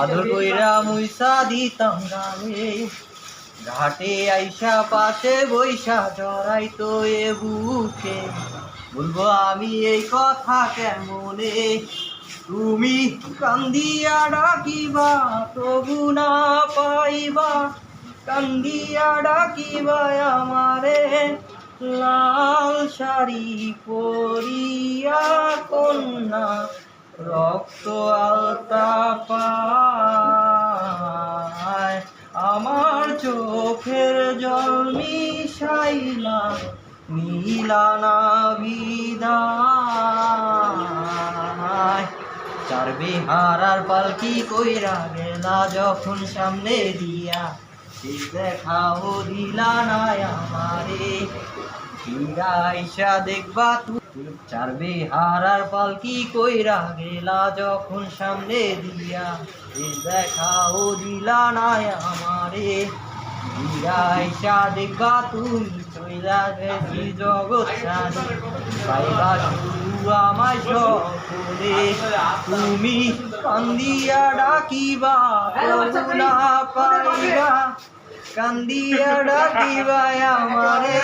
আদর কইরা মুইসা দিতাম গালে, ঘাটে আইসা পাশে বৈশা জড়াইতো এ বুকে। বলবো আমি এই কথা কেমনে, তুমি কান্দিয়া ডাকিবা তবু না পাইবা, কান্দিয়া ডাকিবা আমারে। লাল শাড়ি পরিয়া কন্যা রক্ত আলতা পায়, আমার চোখের জল মিশাইলা নীলানা বিদায়। চার বিহারার পালকি কইরা গেলা যখন সামনে দিয়া, সে দেখাও দিলা না আমারে। আইসা দেখবা তুমি, চার বিহারার পালকি কইরা গেলা যখন সামনে দিয়া, সে দেখাও দিলা না আমারে। আইসা দেখবা তুমি চইলা গেছি জগৎ ছাড়ি, পাইবা শুরু আমায় সকলে। তুমি কান্দিয়া ডাকিবা তবু না পাইবা, কান্দিয়া ডাকিবা আমারে।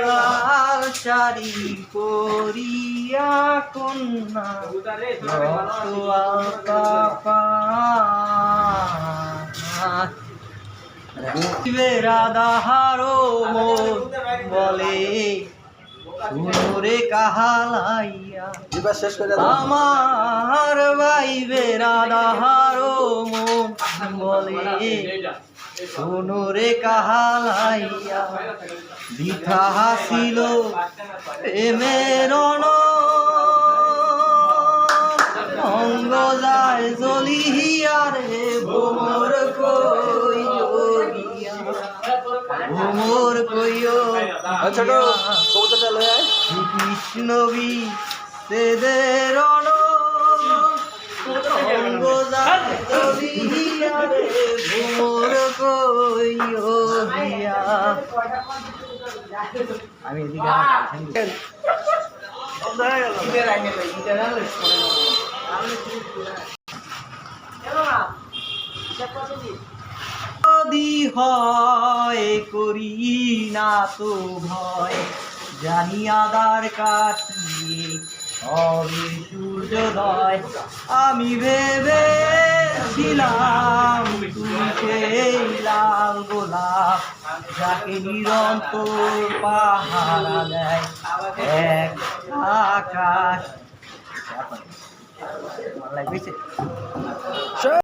লাল শাড়ি পরিয়া কন্যা রক্ত আলতা পায়, রাধাহারো মন বলে শুনোরে কাহালাইয়া। আমার বাইবে রাধাহারো মন বলে শুনোরে কাহালাইয়া। বৃথা হাসিল প্রেমের অঙ্গ যায় জ্বলিয়া রে, ভোমর কইও গিয়া, ভোমর কইও কৃষ্ণ বিদের অঙ্গ যায় জ্বলিয়া রে, ভোমর কইও গিয়া। আমি এদিকে যদি হয় করি না তো ভয়, জানি আধার কাটিয়ে হবে সূর্যোদয়। আমি ভেবেছিলাম তুমি সেই লাল গোলাপ, যাকে নিরন্তর পাহারা দেয় এক আকাশ।